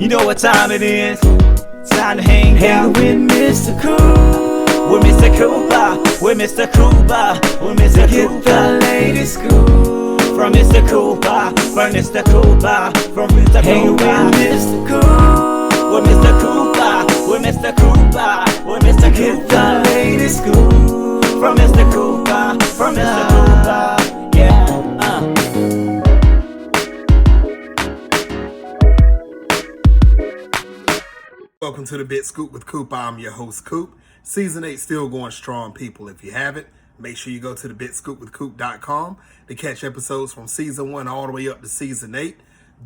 You know what time it is. Time to hang out with Mr. Coop. With Mr. Cooper. With Mr. Cooper. With Mr. Cooper. Get the latest scoop. From Mr. Cooper. From Mr. Cooper. From Mr. Cooper. Hang with Mr. Coop. With Mr. Cooper. With Mr. Cooper. With Mr. Cooper. Get the latest scoop. From Mr. Cooper. From Mr. Cooper. Yeah. Welcome to the Bit Scoop with Coop. I'm your host, Coop. Season 8 still going strong, people. If you haven't, make sure you go to thebitscoopwithcoop.com to catch episodes from Season 1 all the way up to Season 8.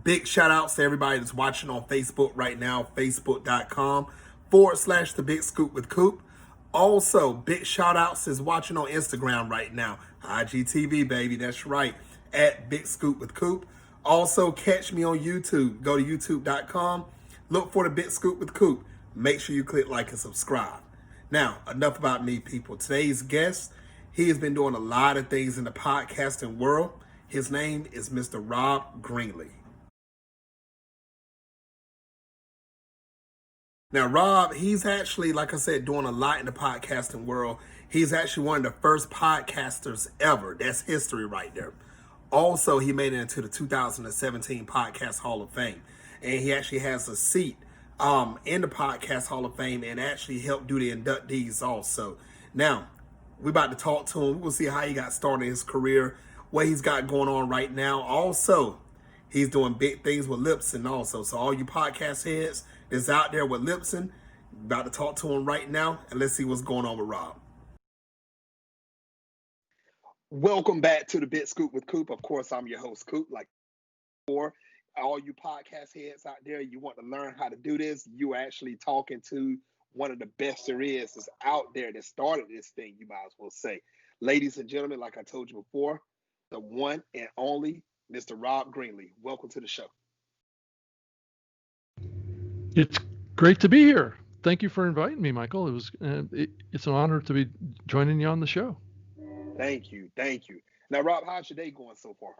Big shout outs to everybody that's watching on Facebook right now, facebook.com/The Big Scoop with Coop. Also, big shout outs is watching on Instagram right now. IGTV, baby, that's right, at Big Scoop with Coop. Also, catch me on YouTube. Go to youtube.com. Look for the Bit Scoop with Coop. Make sure you click like and subscribe. Now, enough about me, people. Today's guest, he has been doing a lot of things in the podcasting world. His name is Mr. Rob Greenlee. Now, Rob, he's actually, like I said, doing a lot in the podcasting world. He's actually one of the first podcasters ever. That's history right there. Also, he made it into the 2017 Podcast Hall of Fame. And he actually has a seat in the Podcast Hall of Fame and actually helped do the inductees also. Now, we're about to talk to him. We'll see how he got started in his career, what he's got going on right now. Also, he's doing big things with Libsyn also. So all you podcast heads that's out there with Libsyn, about to talk to him right now, and let's see what's going on with Rob. Welcome back to the Bit Scoop with Coop. Of course, I'm your host, Coop, like before. All you podcast heads out there, you want to learn how to do this, you actually talking to one of the best there is that's out there that started this thing, you might as well say. Ladies and gentlemen, like I told you before, the one and only Mr. Rob Greenlee. Welcome to the show. It's great to be here. Thank you for inviting me, Michael. It's an honor to be joining you on the show. Thank you. Now, Rob, how's your day going so far?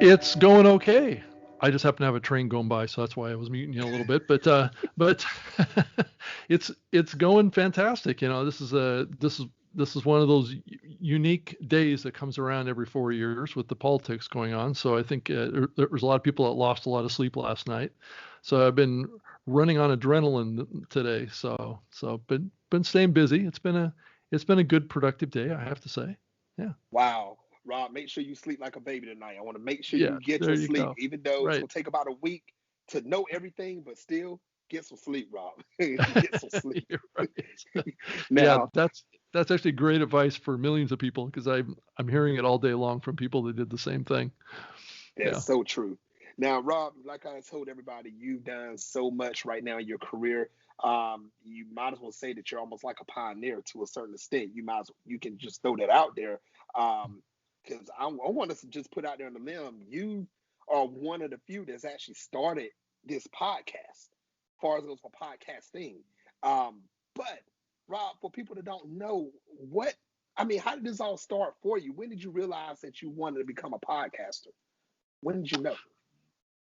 It's going okay. I just happen to have a train going by, so that's why I was muting you a little bit. But it's going fantastic. You know, this is one of those unique days that comes around every 4 years with the politics going on. So I think there was a lot of people that lost a lot of sleep last night. So I've been running on adrenaline today. So been staying busy. It's been a good productive day, I have to say. Yeah. Wow. Rob, make sure you sleep like a baby tonight. I want to make sure you get your sleep, even though it's going to take about a week to know everything, but still get some sleep, Rob. Get some sleep. Now, yeah, that's actually great advice for millions of people, because I'm hearing it all day long from people that did the same thing. That's so true. Now, Rob, like I told everybody, you've done so much right now in your career. You might as well say that you're almost like a pioneer to a certain extent. You can just throw that out there. Because I want us to just put out there on the limb, you are one of the few that's actually started this podcast, as far as it goes for podcasting. But Rob, for people that don't know, how did this all start for you? When did you realize that you wanted to become a podcaster? When did you know?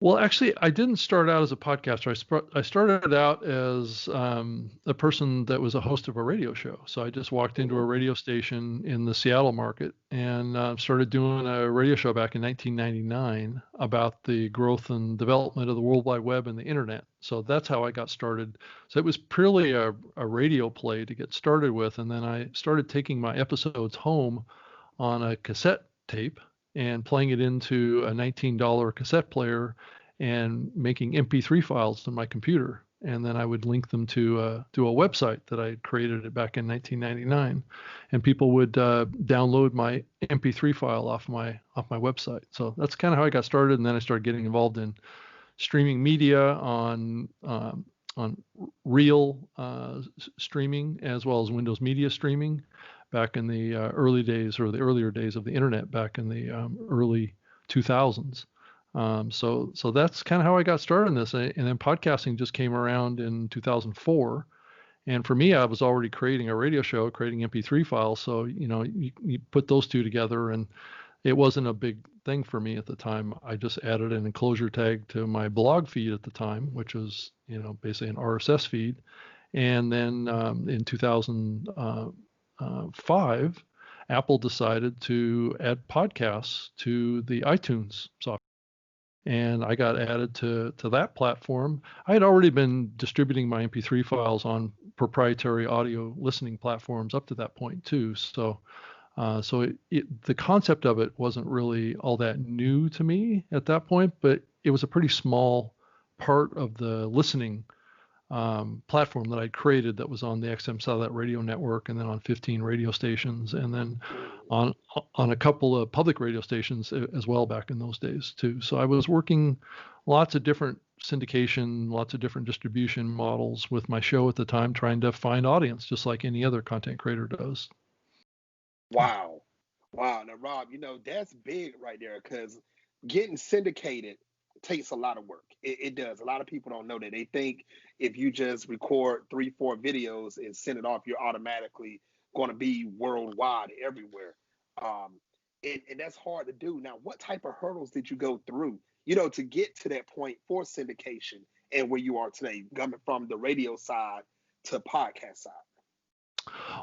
Well, actually, I didn't start out as a podcaster. I started out as a person that was a host of a radio show. So I just walked into a radio station in the Seattle market and started doing a radio show back in 1999 about the growth and development of the World Wide Web and the internet. So that's how I got started. So it was purely a radio play to get started with. And then I started taking my episodes home on a cassette tape and playing it into a $19 cassette player and making MP3 files on my computer. And then I would link them to a website that I created back in 1999. And people would download my MP3 file off my website. So that's kind of how I got started. And then I started getting involved in streaming media on real streaming, as well as Windows Media streaming, back in the early days, or the earlier days of the internet, back in the early 2000s. So that's kind of how I got started in this. And then podcasting just came around in 2004. And for me, I was already creating a radio show, creating MP3 files. So, you put those two together, and it wasn't a big thing for me at the time. I just added an enclosure tag to my blog feed at the time, which was, basically an RSS feed. And then in 2005, Apple decided to add podcasts to the iTunes software. And I got added to that platform. I had already been distributing my MP3 files on proprietary audio listening platforms up to that point too. So the concept of it wasn't really all that new to me at that point, but it was a pretty small part of the listening platform that I'd created that was on the XM Satellite Radio Network, and then on 15 radio stations, and then on a couple of public radio stations as well back in those days too. So I was working lots of different syndication, lots of different distribution models with my show at the time, trying to find audience just like any other content creator does. Wow. Now, Rob, that's big right there, because getting syndicated takes a lot of work. It does. A lot of people don't know that. They think if you just record 3-4 videos and send it off, you're automatically going to be worldwide everywhere. And that's hard to do. Now, what type of hurdles did you go through, to get to that point for syndication and where you are today, coming from the radio side to podcast side?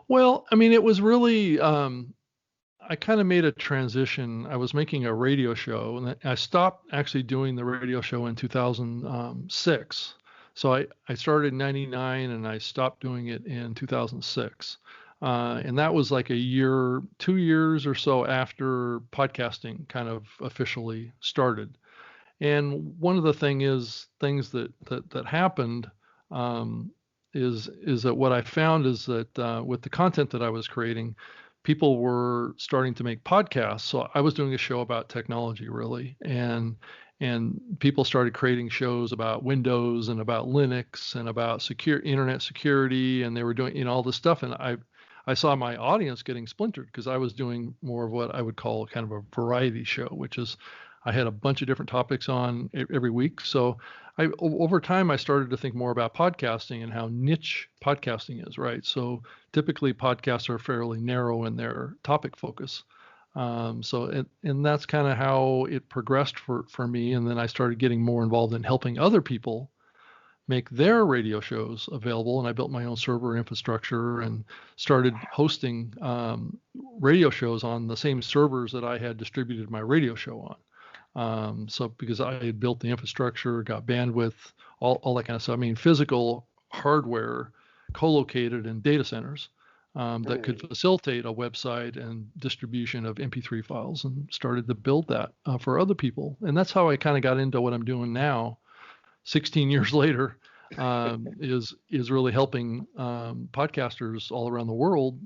Well, I mean, it was really, I kind of made a transition. I was making a radio show, and I stopped actually doing the radio show in 2006. So I started in 99 and I stopped doing it in 2006. And that was like 2 years or so after podcasting kind of officially started. And one of the things that happened is that what I found is that with the content that I was creating, people were starting to make podcasts. So I was doing a show about technology, really, and people started creating shows about Windows and about Linux and about secure internet security, and they were doing all this stuff. And I saw my audience getting splintered because I was doing more of what I would call kind of a variety show, which is I had a bunch of different topics on every week. So over time, I started to think more about podcasting and how niche podcasting is, right? So typically podcasts are fairly narrow in their topic focus. And that's kind of how it progressed for me. And then I started getting more involved in helping other people make their radio shows available. And I built my own server infrastructure and started hosting radio shows on the same servers that I had distributed my radio show on. So because I had built the infrastructure, got bandwidth, all that kind of stuff. I mean, physical hardware co-located in data centers that could facilitate a website and distribution of MP3 files, and started to build that for other people. And that's how I kind of got into what I'm doing now, 16 years later, is really helping podcasters all around the world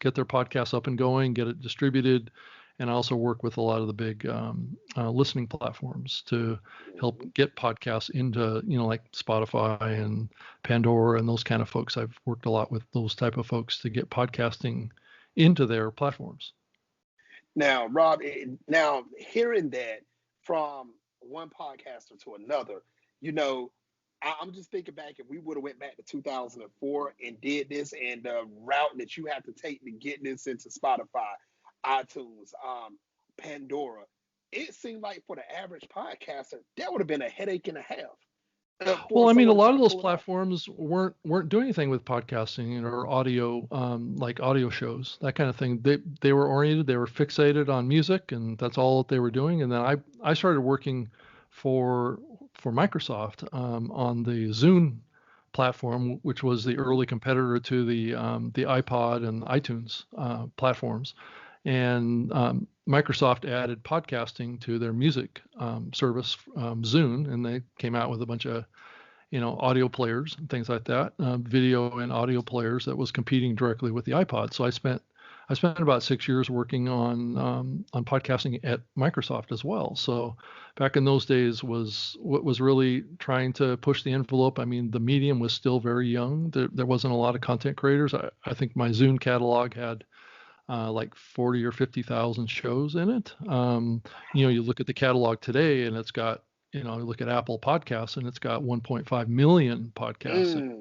get their podcasts up and going, get it distributed. And I also work with a lot of the big listening platforms to help get podcasts into, like Spotify and Pandora and those kind of folks. I've worked a lot with those type of folks to get podcasting into their platforms. Now, Rob, hearing that from one podcaster to another, I'm just thinking back, if we would have went back to 2004 and did this, and the route that you have to take to get this into Spotify, iTunes, Pandora, it seemed like for the average podcaster, that would have been a headache and a half. Well, I mean, a lot of those platforms weren't doing anything with podcasting or audio, like audio shows, that kind of thing. They were oriented, they were fixated on music, and that's all that they were doing. And then I started working for Microsoft on the Zune platform, which was the early competitor to the iPod and iTunes platforms. And Microsoft added podcasting to their music service, Zune, and they came out with a bunch of, audio players and things like that, video and audio players that was competing directly with the iPod. So I spent about 6 years working on podcasting at Microsoft as well. So back in those days was really trying to push the envelope. I mean, the medium was still very young. There wasn't a lot of content creators. I think my Zune catalog had like 40 or 50,000 shows in it. You look at the catalog today and it's got, you look at Apple Podcasts and it's got 1.5 million podcasts.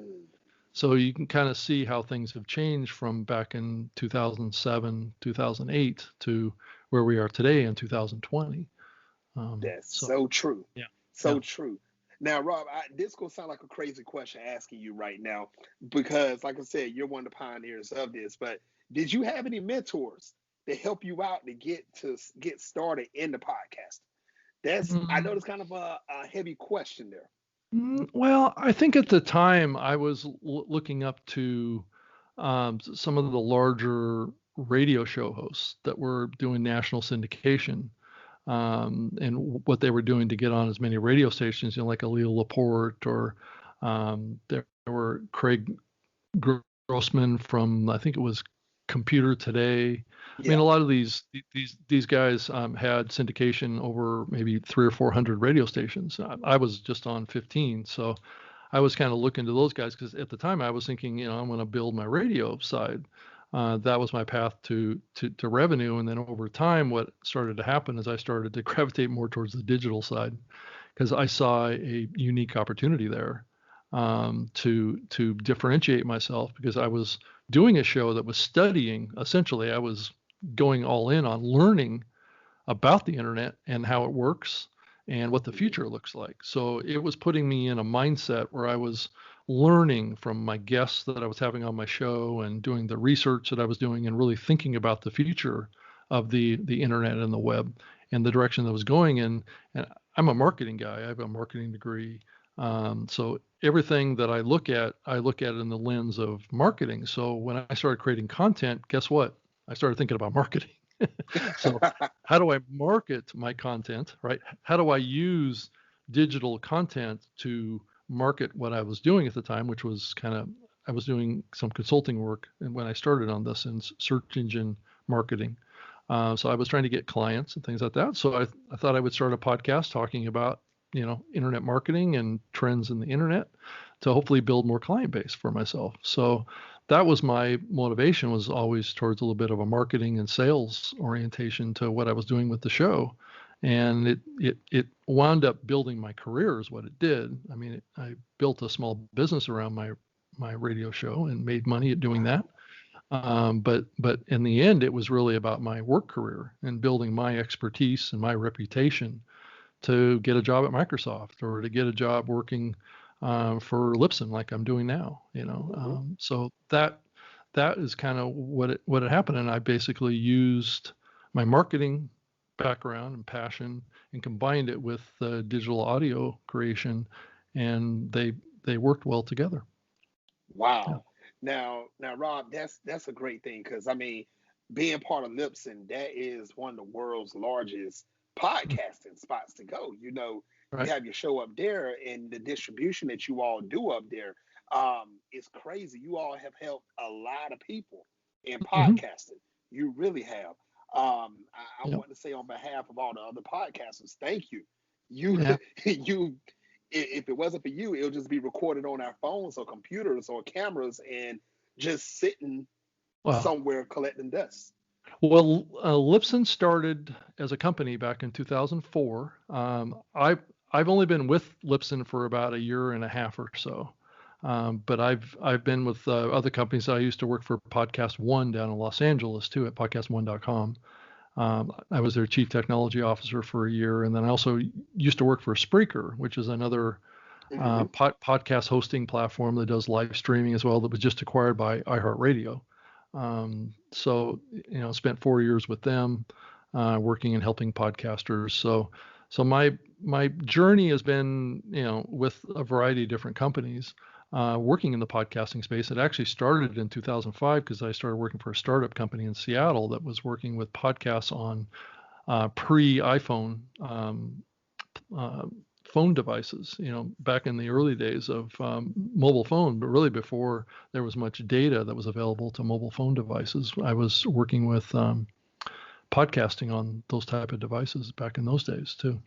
So you can kind of see how things have changed from back in 2007, 2008 to where we are today in 2020. That's So so true. yeah, So yeah. true. Now, Rob, this gonna sound like a crazy question asking you right now, because, like I said, you're one of the pioneers of this. But did you have any mentors that help you out to get started in the podcast? I know Mm, it's kind of a heavy question there. well, I think at the time I was looking up to some of the larger radio show hosts that were doing national syndication, and what they were doing to get on as many radio stations, like a Leo Laporte, or there were Craig Grossman from, I think it was Computer Today. I mean, Yeah. a lot of these guys had syndication over maybe 300 or 400 radio stations. I was just on 15, so I was kind of looking to those guys because at the time I was thinking, I'm going to build my radio side. That was my path to revenue, and then over time, what started to happen is I started to gravitate more towards the digital side because I saw a unique opportunity there, to differentiate myself, because I was doing a show that was studying. Essentially, I was going all in on learning about the internet and how it works and what the Mhm. future looks like. So it was putting me in a mindset where I was learning from my guests that I was having on my show and doing the research that I was doing and really thinking about the future of the internet and the web and the direction that was going in. And I'm a marketing guy. I have a marketing degree. So everything that I look at it in the lens of marketing. So when I started creating content, guess what? I started thinking about marketing. So how do I market my content, right? How do I use digital content to market what I was doing at the time, which was I was doing some consulting work, and when I started on this in search engine marketing. So I was trying to get clients and things like that. So I thought I would start a podcast talking about, internet marketing and trends in the internet to hopefully build more client base for myself. So that was my motivation, was always towards a little bit of a marketing and sales orientation to what I was doing with the show. And it wound up building my career is what it did. I mean, I built a small business around my radio show and made money at doing that. Wow. But in the end, it was really about my work career and building my expertise and my reputation to get a job at Microsoft or to get a job working for Libsyn like I'm doing now. Hmm. So that is kind of what had happened, and I basically used my marketing background and passion and combined it with digital audio creation, and they worked well together. Yeah. Wow. Now, Rob, that's a great thing, because I mean, being part of Libsyn, that is one of the world's largest Mm. podcasting spots to go. You Right. have your show up there, and the distribution that you all do up there, is crazy. You all have helped a lot of people in Hmm. podcasting. You really have. I Yeah. want to say on behalf of all the other podcasters, thank you. You Yeah. you if it wasn't for you, it'll just be recorded on our phones or computers or cameras and just sitting Wow. somewhere collecting dust. Well, Libsyn started as a company back in 2004. I've only been with Libsyn for about a year and a half or so, but I've been with other companies. I used to work for Podcast One down in Los Angeles too, at podcast1.com. I was their chief technology officer for a year, and then I also used to work for Spreaker, which is another Hmm. podcast hosting platform that does live streaming as well, that was just acquired by iHeartRadio. So, spent 4 years with them, working and helping podcasters. So my journey has been, with a variety of different companies, working in the podcasting space. It actually started in 2005 because I started working for a startup company in Seattle that was working with podcasts on pre-iPhone uh, phone devices, back in the early days of mobile phone, but really before there was much data that was available to mobile phone devices. I was working with podcasting on those type of devices back in those days too.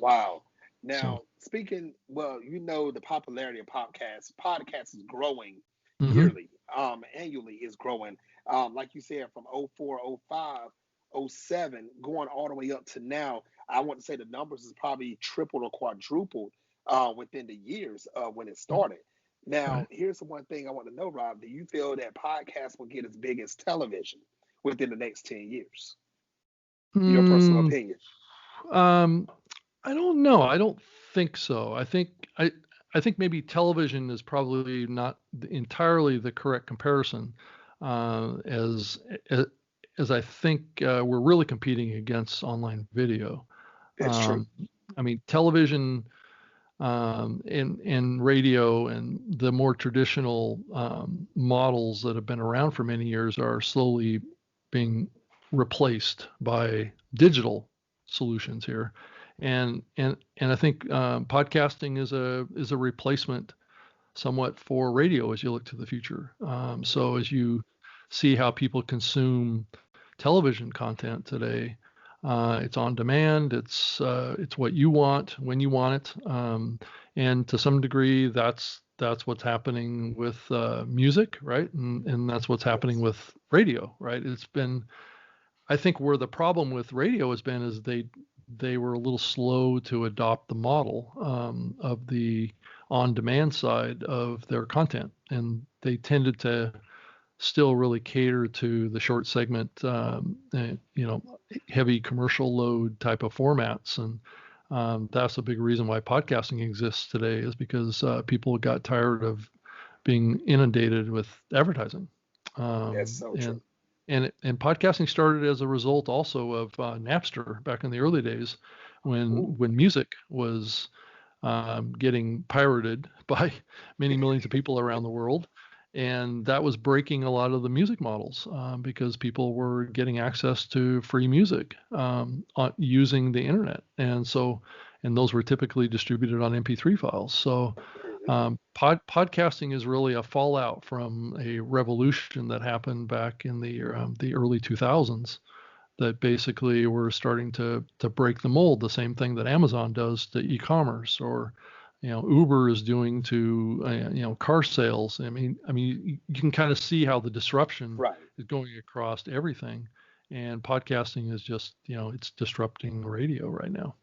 Wow. So, Now, speaking, well, the popularity of podcasts is growing hmm yearly, annually is growing. Like you said, from '04, '05, '07, going all the way up to now. I want to say the numbers is probably tripled or quadrupled within the years when it started. Now, right. here's the one thing I want to know, Rob. Do you feel that podcasts will get as big as television within the next 10 years? Your personal Mm, opinion. um, I don't know. I don't think so. I think maybe television is probably not entirely the correct comparison, uh, as a- as I think we're really competing against online video. That's true. Um, I mean, television and radio and the more traditional models that have been around for many years are slowly being replaced by digital solutions here, and I think podcasting is a replacement somewhat for radio as you look to the future. So as you see how people consume television content today, it's on demand. It's what you want when you want it, and to some degree, that's what's happening with music, right? And that's what's happening Yes. with radio, right? I think where the problem with radio has been is they were a little slow to adopt the model of the on-demand side of their content, and they tended to still really cater to the short segment, heavy commercial load type of formats. And that's a big reason why podcasting exists today is because people got tired of being inundated with advertising. That's so true. And and podcasting started as a result also of Napster back in the early days Ooh. when music was getting pirated by many millions of people around the world. And that was breaking a lot of the music models because people were getting access to free music using the internet. And those were typically distributed on MP3 files. So Mhm. podcasting is really a fallout from a revolution that happened back in the early 2000s that basically were starting to break the mold, the same thing that Amazon does to e-commerce, or Uber is doing to car sales. I mean you can kind of see how the disruption Right. is going across everything, and podcasting is just it's disrupting radio right now.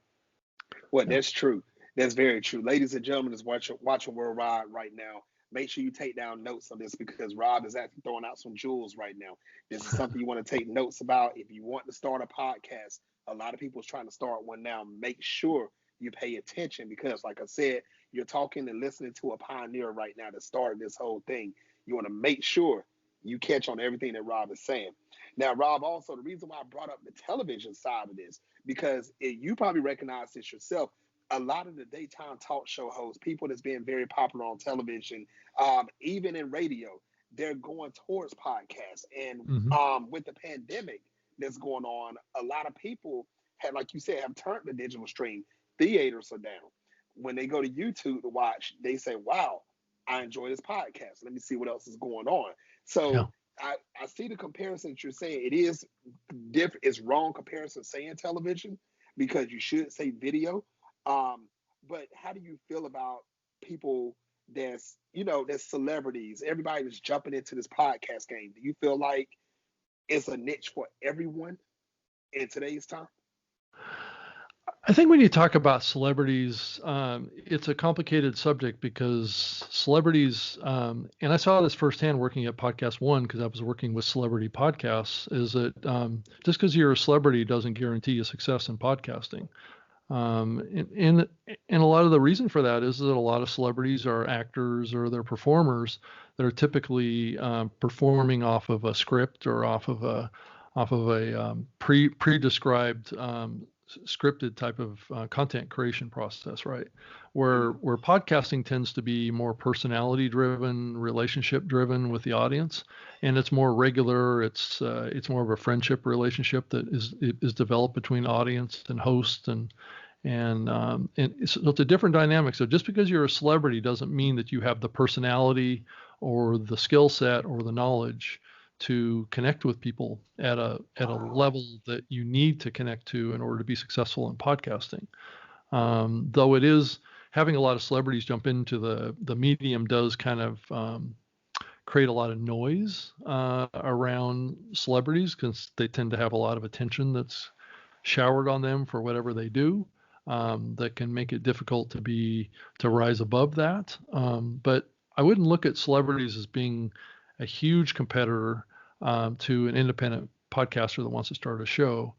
Well, Yeah. that's true. That's very true. Ladies and gentlemen, is watching Worldwide right now. Make sure you take down notes on this because Rob is actually throwing out some jewels right now. This is something you want to take notes about. If you want to start a podcast, a lot of people is trying to start one now. Make sure you pay attention because, like I said, you're talking and listening to a pioneer right now that started this whole thing. You want to make sure you catch on everything that Rob is saying. Now, Rob, also the reason why I brought up the television side of this because you probably recognize this yourself. A lot of the daytime talk show hosts, people that's being very popular on television, even in radio, they're going towards podcasts. And Hmm. with the pandemic that's going on, a lot of people have, like you said, have turned the digital stream. Theaters are down. When they go to YouTube to watch, they say, "Wow, I enjoy this podcast. Let me see what else is going on." Yeah. So I see the comparison that you're saying. It is different. It's wrong comparison saying television because you should say video. Um, but how do you feel about people that's celebrities? Everybody that's jumping into this podcast game. Do you feel like it's a niche for everyone in today's time? I think when you talk about celebrities, it's a complicated subject because celebrities, and I saw this firsthand working at Podcast One because I was working with celebrity podcasts, is that just because you're a celebrity doesn't guarantee you success in podcasting. And a lot of the reason for that is that a lot of celebrities are actors or they're performers that are typically performing off of a script or off of a pre-described scripted type of content creation process, right? Mm-hmm. Where podcasting tends to be more personality driven, relationship driven with the audience, and it's more regular. It's more of a friendship relationship that is developed between audience and host, and so it's a different dynamic. So just because you're a celebrity doesn't mean that you have the personality or the skill set or the knowledge to connect with people at a Wow. level that you need to connect to in order to be successful in podcasting. Though it is having a lot of celebrities jump into the medium does kind of create a lot of noise around celebrities because they tend to have a lot of attention that's showered on them for whatever they do. That can make it difficult to rise above that. But I wouldn't look at celebrities as being a huge competitor to an independent podcaster that wants to start a show.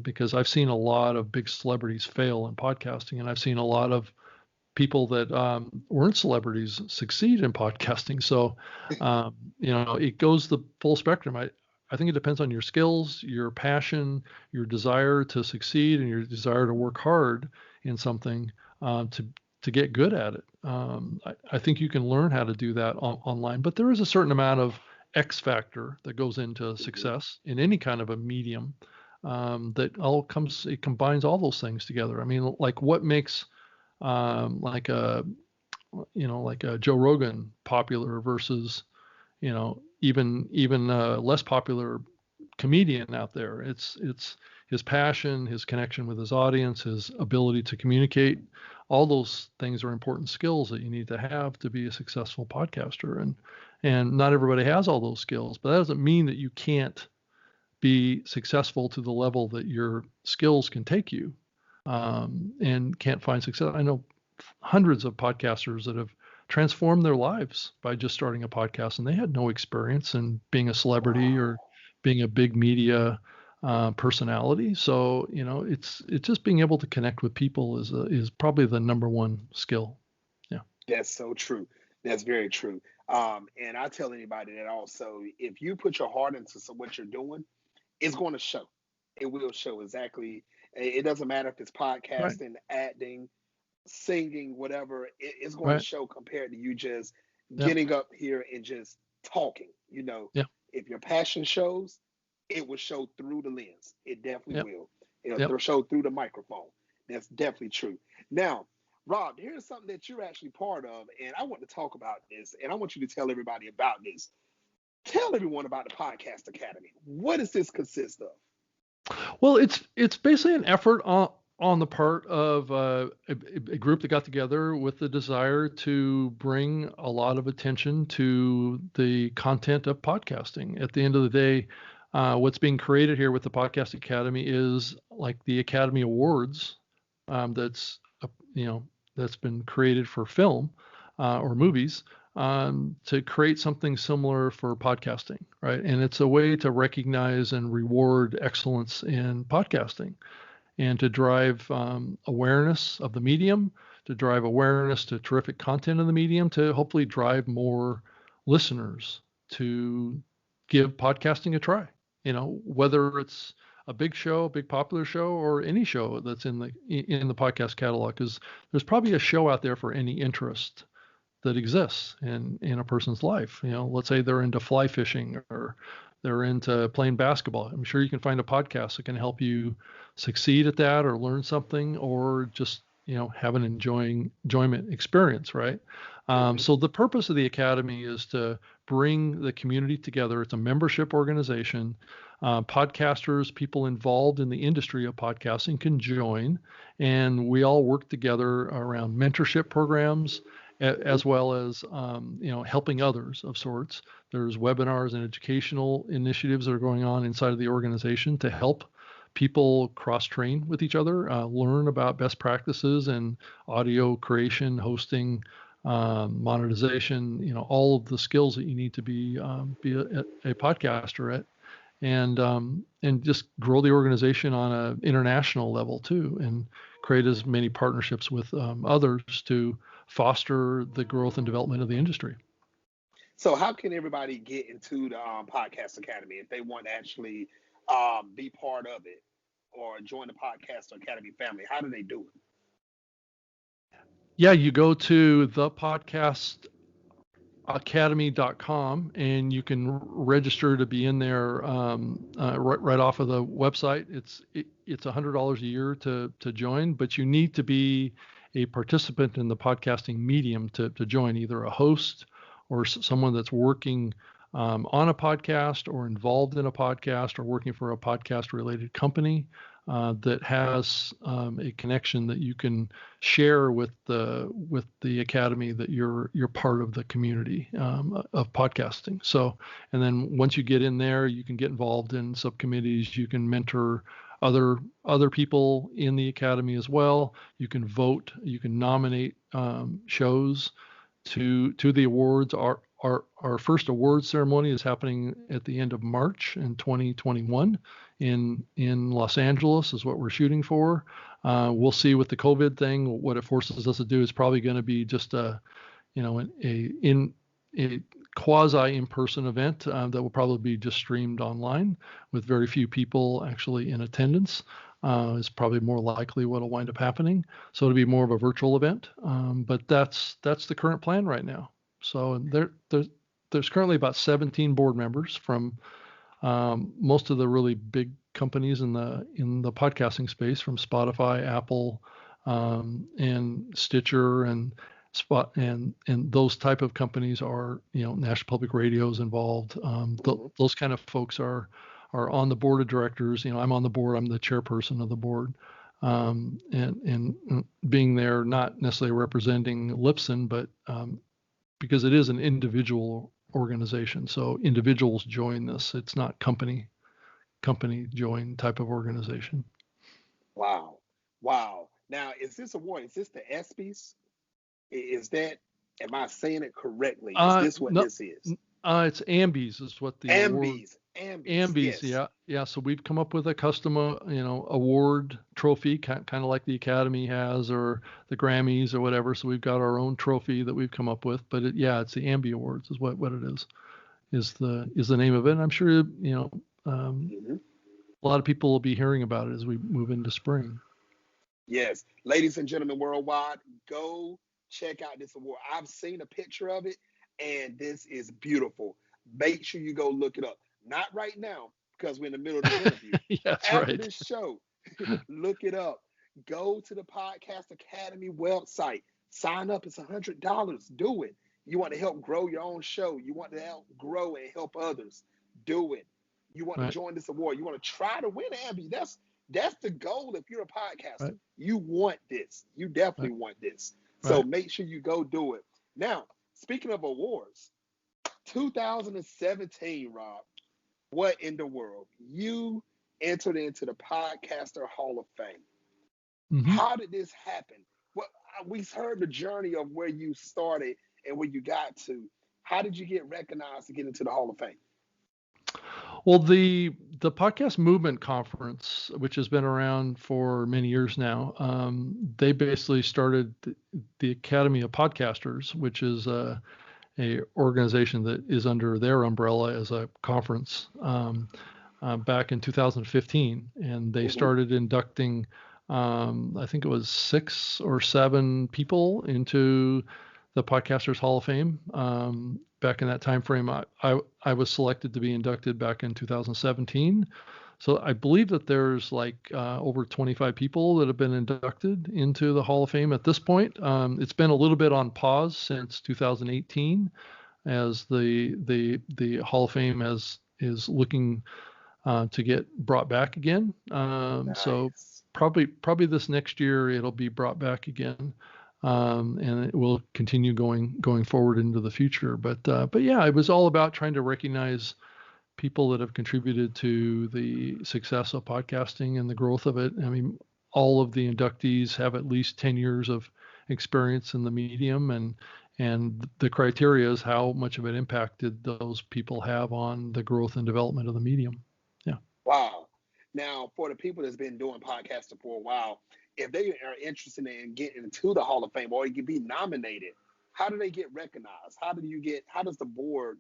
because I've seen a lot of big celebrities fail in podcasting, and I've seen a lot of people that weren't celebrities succeed in podcasting. So, it goes the full spectrum. I think it depends on your skills, your passion, your desire to succeed, and your desire to work hard in something to get good at it. I think you can learn how to do that online, but there is a certain amount of X factor that goes into success in any kind of a medium. It combines all those things together. I mean, like what makes like a Joe Rogan popular versus even a less popular comedian out there. It's his passion, his connection with his audience, his ability to communicate. All those things are important skills that you need to have to be a successful podcaster. And not everybody has all those skills, but that doesn't mean that you can't be successful to the level that your skills can take you, and can't find success. I know hundreds of podcasters that have transformed their lives by just starting a podcast, and they had no experience in being a celebrity or being a big media personality. So it's just being able to connect with people is probably the number one skill. Yeah, That's so true. That's very true. And I tell anybody that also, if you put your heart into what you're doing, it's going to show. It will show exactly. It doesn't matter if it's right, podcasting, acting, singing, whatever. It's going to right, show compared to you just yeah, getting up here and just talking. yeah, If your passion shows, it will show through the lens. It definitely yeah, will. It'll yeah. show through the microphone. That's definitely true. Now, Rob, here's something that you're actually part of, and I want to talk about this, and I want you to tell everybody about this. Tell everyone about the Podcast Academy. What does this consist of? Well, it's basically an effort on the part of a group that got together with the desire to bring a lot of attention to the content of podcasting. At the end of the day, what's being created here with the Podcast Academy is like the Academy Awards, that's that's been created for film or movies, to create something similar for podcasting, right? And it's a way to recognize and reward excellence in podcasting, and to drive awareness of the medium, to drive awareness to terrific content in the medium, to hopefully drive more listeners to give podcasting a try. Whether it's a big show, a big popular show, or any show that's in the podcast catalog, because there's probably a show out there for any interest that exists in a person's life. Let's say they're into fly fishing or they're into playing basketball. I'm sure you can find a podcast that can help you succeed at that, or learn something, or just have an enjoyment experience, right? So the purpose of the Academy is to bring the community together. It's a membership organization. Podcasters, people involved in the industry of podcasting can join, and we all work together around mentorship programs, as well as helping others of sorts. There's webinars and educational initiatives that are going on inside of the organization to help people cross-train with each other, learn about best practices in audio creation, hosting, monetization, all of the skills that you need to be a podcaster at, and just grow the organization on an international level too, and create as many partnerships with others to foster the growth and development of the industry. So, how can everybody get into the Podcast Academy if they want to actually be part of it or join the Podcast Academy family? How do they do it? Yeah, you go to thepodcastacademy.com and you can register to be in there right off of the website. It's $100 a year to join, but you need to be a participant in the podcasting medium to join, either a host or someone that's working on a podcast or involved in a podcast or working for a podcast related company that has a connection that you can share with the academy, that you're part of the community of podcasting. So, and then once you get in there, you can get involved in subcommittees, you can mentor other people in the academy as well. You can vote, you can nominate shows to the awards. Our first award ceremony is happening at the end of March in 2021 in Los Angeles is what we're shooting for. We'll see with the COVID thing what it forces us to do. It's probably going to be just a quasi in-person event that will probably be just streamed online with very few people actually in attendance. Is probably more likely what will wind up happening. So it'll be more of a virtual event. But that's the current plan right now. So there's currently about 17 board members from most of the really big companies in the podcasting space, from Spotify, Apple, and Stitcher, and Spot, and those type of companies are, National Public Radio's involved. Those kind of folks are on the board of directors. I'm on the board. I'm the chairperson of the board, and being there, not necessarily representing Libsyn, but because it is an individual organization, so individuals join this. It's not company join type of organization. Wow. Now, is this award? Is this the ESPYs? Is that? Am I saying it correctly? Is this what this is? It's AMBIES is what the AMBIES. AMBIES, yes. yeah. So we've come up with a custom, award trophy, kind of like the Academy has, or the Grammys or whatever. So we've got our own trophy that we've come up with. But it's the AMBIE Awards is what it is the name of it. And I'm sure a lot of people will be hearing about it as we move into spring. Yes, ladies and gentlemen worldwide, go check out this award. I've seen a picture of it, and this is beautiful. Make sure you go look it up. Not right now, because we're in the middle of the interview. After this show, look it up. Go to the Podcast Academy website. Sign up. It's $100. Do it. You want to help grow your own show. You want to help grow and help others. Do it. You want to join this award. You want to try to win AMBIE. That's the goal if you're a podcaster. Right. You want this. You definitely want this. So make sure you go do it. Now, speaking of awards, 2017, Rob, what in the world? You entered into the Podcaster Hall of Fame. Mm-hmm. How did this happen? Well, we heard the journey of where you started and where you got to. How did you get recognized to get into the Hall of Fame? Well, the Podcast Movement Conference, which has been around for many years now, they basically started the Academy of Podcasters, which is a organization that is under their umbrella as a conference, back in 2015, and they started inducting, I think it was 6 or 7 people into the Podcasters Hall of Fame. Back in that time frame, I was selected to be inducted back in 2017. So I believe that there's over 25 people that have been inducted into the Hall of Fame at this point. It's been a little bit on pause since 2018, as the Hall of Fame is looking to get brought back again. Nice. So probably this next year it'll be brought back again. And it will continue going forward into the future. But yeah, it was all about trying to recognize people that have contributed to the success of podcasting and the growth of it. I mean, all of the inductees have at least 10 years of experience in the medium, and the criteria is how much of an impact did those people have on the growth and development of the medium. Yeah. Wow. Now, for the people that's been doing podcasting for a while, if they are interested in getting into the Hall of Fame or you can be nominated, how do they get recognized? How does the board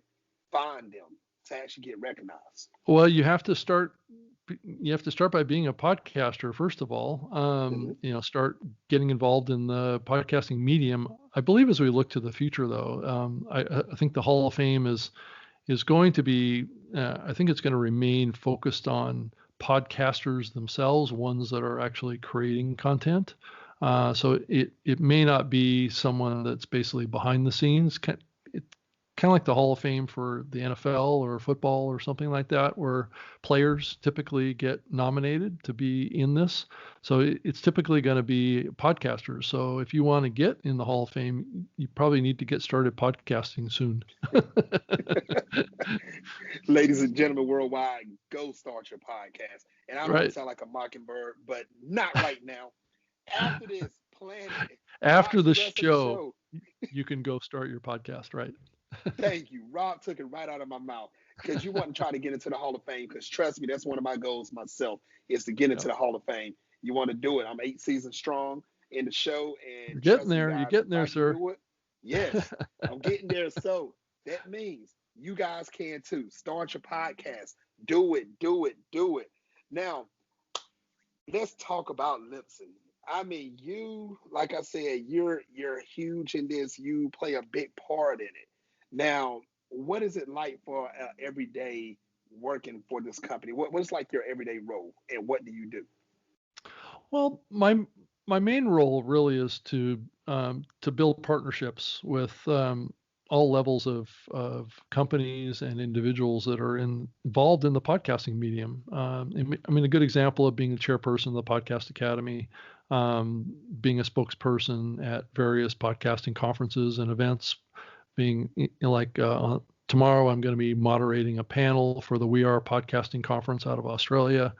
find them to actually get recognized? Well, you have to start by being a podcaster, first of all. Start getting involved in the podcasting medium. I believe as we look to the future, though, I think the Hall of Fame is going to be, I think it's going to remain focused on podcasters themselves, ones that are actually creating content. So it may not be someone that's basically behind the scenes. Kind of like the Hall of Fame for the NFL or football or something like that, where players typically get nominated to be in this. So it's typically going to be podcasters. So if you want to get in the Hall of Fame, you probably need to get started podcasting soon. Ladies and gentlemen worldwide, go start your podcast. And I don't want to sound like a mockingbird, but not right now. After this, plan it. After the show, you can go start your podcast, right? Thank you. Rob took it right out of my mouth because you want to try to get into the Hall of Fame because trust me, that's one of my goals myself is to get into Yep. the Hall of Fame. You want to do it. I'm 8 seasons strong in the show, You're and getting trust me, there. You're guys, getting if there, I can sir. do it, yes, I'm getting there. So that means you guys can too. Start your podcast. Do it, do it, do it. Now, let's talk about Libsyn. I mean, you, like I said, you're huge in this. You play a big part in it. Now, what is it like for everyday working for this company? What's like your everyday role, and what do you do? Well, my main role really is to build partnerships with all levels of companies and individuals that are involved in the podcasting medium. I mean, a good example of being the chairperson of the Podcast Academy, being a spokesperson at various podcasting conferences and events, being like tomorrow, I'm going to be moderating a panel for the We Are Podcasting Conference out of Australia.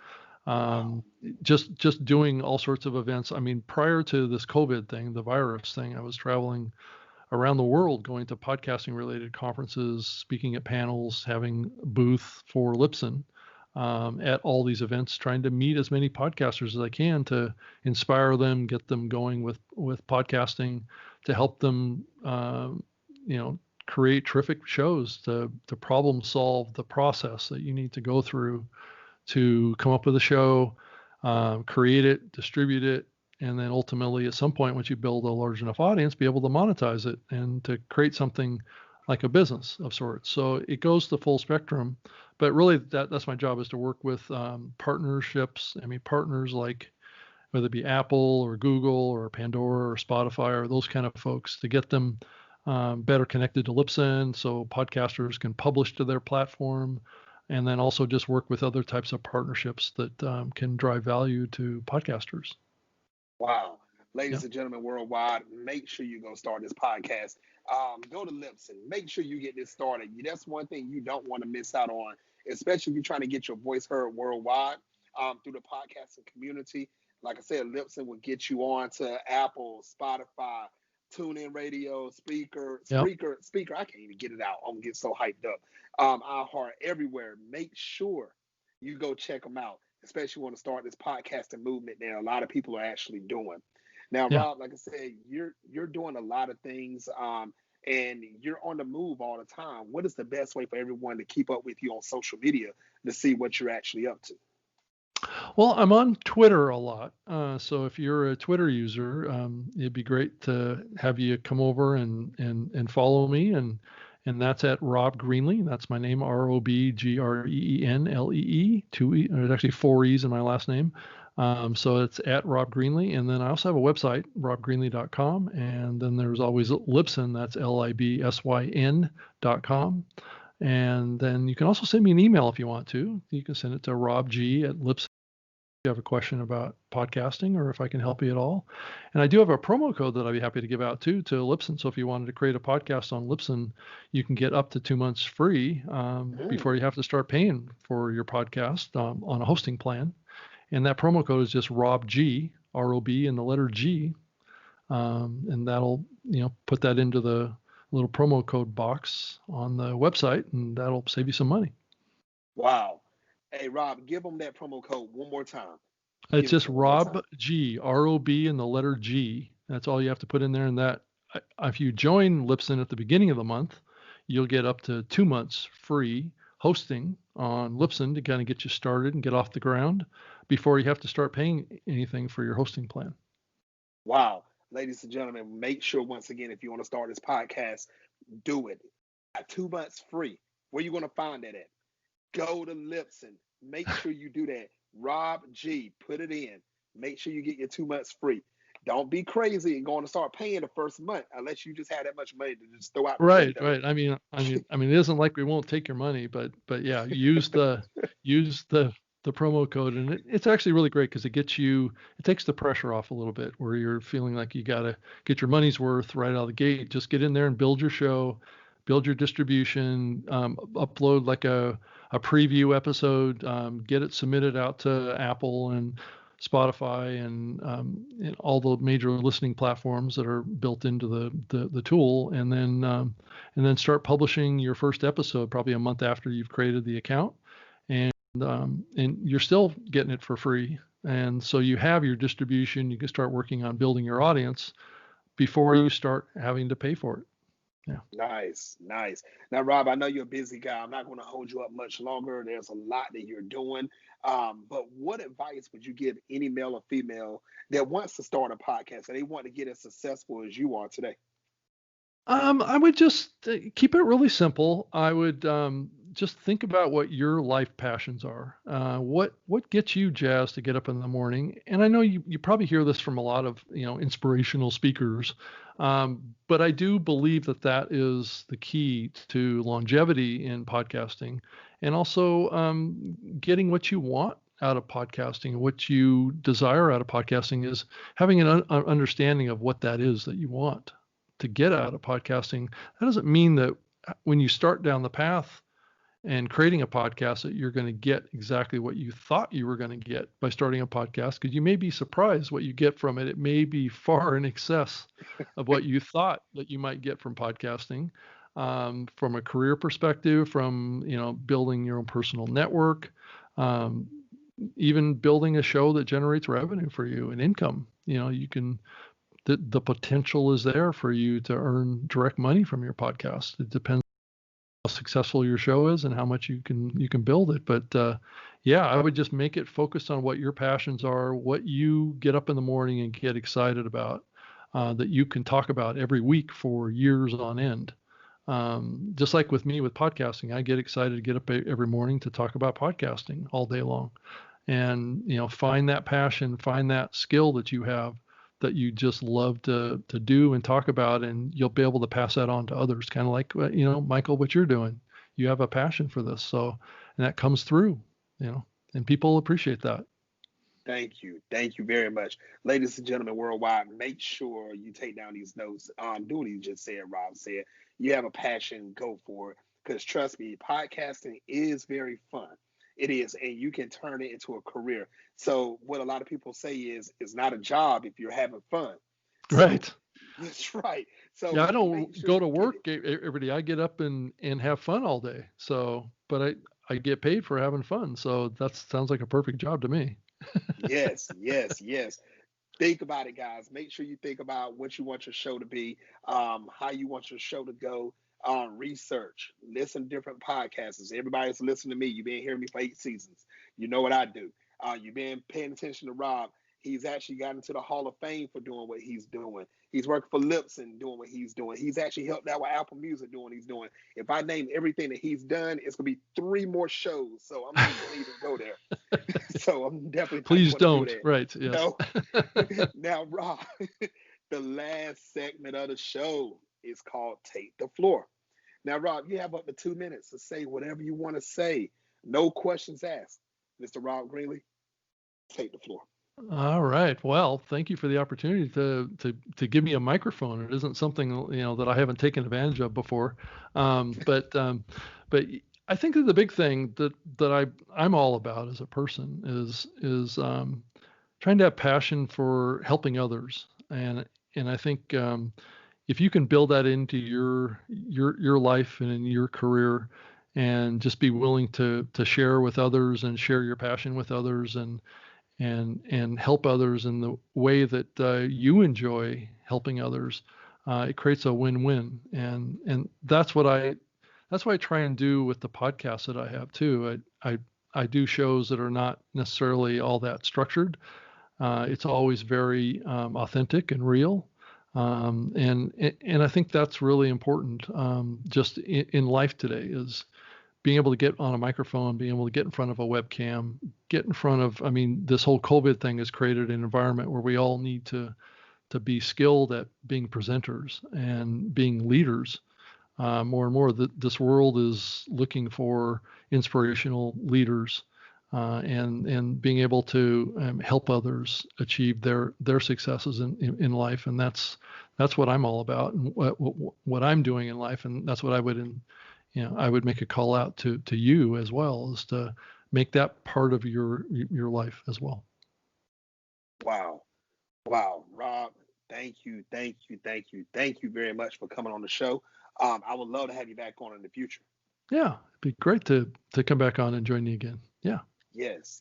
Wow. um, just doing all sorts of events. I mean, prior to this COVID thing, the virus thing, I was traveling around the world going to podcasting related conferences, speaking at panels, having a booth for Libsyn at all these events, trying to meet as many podcasters as I can to inspire them, get them going with podcasting, to help them, create terrific shows, to problem solve the process that you need to go through to come up with a show, create it, distribute it, and then ultimately, at some point, once you build a large enough audience, be able to monetize it and to create something like a business of sorts. So it goes the full spectrum, but really that's my job, is to work with partnerships. I mean, partners like whether it be Apple or Google or Pandora or Spotify or those kind of folks, to get them better connected to Libsyn so podcasters can publish to their platform, and then also just work with other types of partnerships that can drive value to podcasters. Wow. Yeah. Ladies and gentlemen worldwide, make sure you go start this podcast. Go to Libsyn. Make sure you get this started. That's one thing you don't want to miss out on, especially if you're trying to get your voice heard worldwide through the podcasting community. Like I said, Libsyn will get you on to Apple, Spotify, TuneIn Radio, Yep. Speaker. I can't even get it out. I'm gonna get so hyped up. iHeart, everywhere. Make sure you go check them out, especially want to start this podcasting movement that a lot of people are actually doing. Now, Yeah. Rob, like I said, you're doing a lot of things, and you're on the move all the time. What is the best way for everyone to keep up with you on social media to see what you're actually up to? Well, I'm on Twitter a lot. So if you're a Twitter user, it'd be great to have you come over and follow me. And that's at Rob Greenlee. That's my name, ROBGREENLEE. There's actually 4 E's in my last name. So it's at Rob Greenlee. And then I also have a website, robgreenlee.com. And then there's always Libsyn. That's LIBSYN.com. And then you can also send me an email if you want to. You can send it to robg@libsyn. You have a question about podcasting or if I can help you at all. And I do have a promo code that I'd be happy to give out too to Libsyn. So if you wanted to create a podcast on Libsyn, you can get up to 2 months free before you have to start paying for your podcast on a hosting plan. And that promo code is just ROBG, ROB and the letter G. And that'll, put that into the little promo code box on the website, and that'll save you some money. Wow. Hey, Rob, give them that promo code one more time. It's just Rob G, ROB and the letter G. That's all you have to put in there. And that, if you join Libsyn at the beginning of the month, you'll get up to 2 months free hosting on Libsyn to kind of get you started and get off the ground before you have to start paying anything for your hosting plan. Wow. Ladies and gentlemen, make sure once again, if you want to start this podcast, do it. At 2 months free. Where you going to find that at? Go to Libsyn. Make sure you do that. Rob G, put it in. Make sure you get your 2 months free. Don't be crazy and going to start paying the first month unless you just have that much money to just throw out the window. Right. I mean, it isn't like we won't take your money, but yeah, use the promo code, and it's actually really great because it takes the pressure off a little bit where you're feeling like you got to get your money's worth right out of the gate. Just get in there and build your show, build your distribution, upload like a preview episode, get it submitted out to Apple, and Spotify and all the major listening platforms that are built into the tool, and then start publishing your first episode probably a month after you've created the account, and you're still getting it for free. And so you have your distribution. You can start working on building your audience before you start having to pay for it. Yeah. Nice, nice. Now, Rob, I know you're a busy guy. I'm not going to hold you up much longer. There's a lot that you're doing. But what advice would you give any male or female that wants to start a podcast and they want to get as successful as you are today? I would just keep it really simple. I would just think about what your life passions are. What gets you jazzed to get up in the morning? And I know you probably hear this from a lot of inspirational speakers, but I do believe that is the key to longevity in podcasting, and also getting what you want out of podcasting. What you desire out of podcasting is having an understanding of what that is that you want to get out of podcasting. That doesn't mean that when you start down the path and creating a podcast that you're going to get exactly what you thought you were going to get by starting a podcast, because you may be surprised what you get from it. It may be far in excess of what you thought that you might get from podcasting, from a career perspective, from building your own personal network, even building a show that generates revenue for you and income. You can. The potential is there for you to earn direct money from your podcast. It depends how successful your show is and how much you can build it. But yeah, I would just make it focused on what your passions are, what you get up in the morning and get excited about, that you can talk about every week for years on end. Just like with me with podcasting, I get excited to get up every morning to talk about podcasting all day long, and find that passion, find that skill that you have, that you just love to do and talk about, and you'll be able to pass that on to others. Kind of like, Michael, what you're doing. You have a passion for this, and that comes through, and people appreciate that. Thank you very much, ladies and gentlemen worldwide. Make sure you take down these notes. Do what you just said. Rob said, you have a passion, go for it. Because trust me, podcasting is very fun. It is, and you can turn it into a career. So what a lot of people say is, it's not a job if you're having fun. Right. That's right. So yeah, I don't go to work every day. I get up and have fun all day. So, but I get paid for having fun. So that sounds like a perfect job to me. Yes. Think about it, guys. Make sure you think about what you want your show to be, how you want your show to go. Research, listen to different podcasts. Everybody's listening to me. You've been hearing me for 8 seasons. You know what I do. You've been paying attention to Rob. He's actually got into the Hall of Fame for doing what he's doing. He's working for Libsyn doing what he's doing. He's actually helped out with Apple Music doing what he's doing. If I name everything that he's done, it's going to be 3 more shows. So I'm not going to even go there. So I'm definitely Please don't. Do that. Right. Yes. No. Now, Rob, the last segment of the show is called Take the Floor. Now, Rob, you have up to 2 minutes to say whatever you want to say. No questions asked. Mr. Rob Greenlee, take the floor. All right. Well, thank you for the opportunity to give me a microphone. It isn't something that I haven't taken advantage of before. But I think that the big thing that I'm all about as a person is trying to have passion for helping others, and I think if you can build that into your life and in your career, and just be willing to share with others and share your passion with others, and help others in the way that you enjoy helping others, it creates a win-win. And that's what I try and do with the podcast that I have too. I do shows that are not necessarily all that structured. It's always very authentic and real. And I think that's really important, just in life today, is being able to get on a microphone, being able to get in front of a webcam, this whole COVID thing has created an environment where we all need to be skilled at being presenters and being leaders. More and more, this world is looking for inspirational leaders, and being able to help others achieve their successes in life. And that's what I'm all about, and what I'm doing in life. And that's what I would make a call out to you as well, is to make that part of your life as well. Wow. Rob, thank you very much for coming on the show. I would love to have you back on in the future. Yeah, it'd be great to come back on and join you again. Yeah. Yes.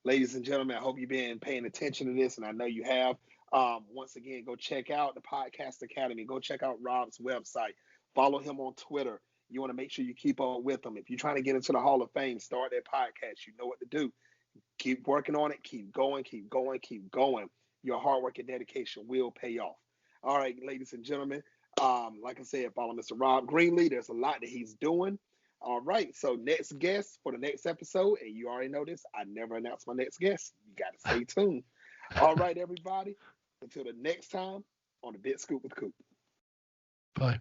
Ladies and gentlemen, I hope you've been paying attention to this, and I know you have. Once again, go check out the Podcast Academy. Go check out Rob's website. Follow him on Twitter. You want to make sure you keep up with him. If you're trying to get into the Hall of Fame, start that podcast. You know what to do. Keep working on it. Keep going. Your hard work and dedication will pay off. All right, ladies and gentlemen. Like I said, follow Mr. Rob Greenlee. There's a lot that he's doing. All right, so next guest for the next episode, and you already know this, I never announce my next guest. You got to stay tuned. All right, everybody. Until the next time on the Big Scoop with Coop. Bye.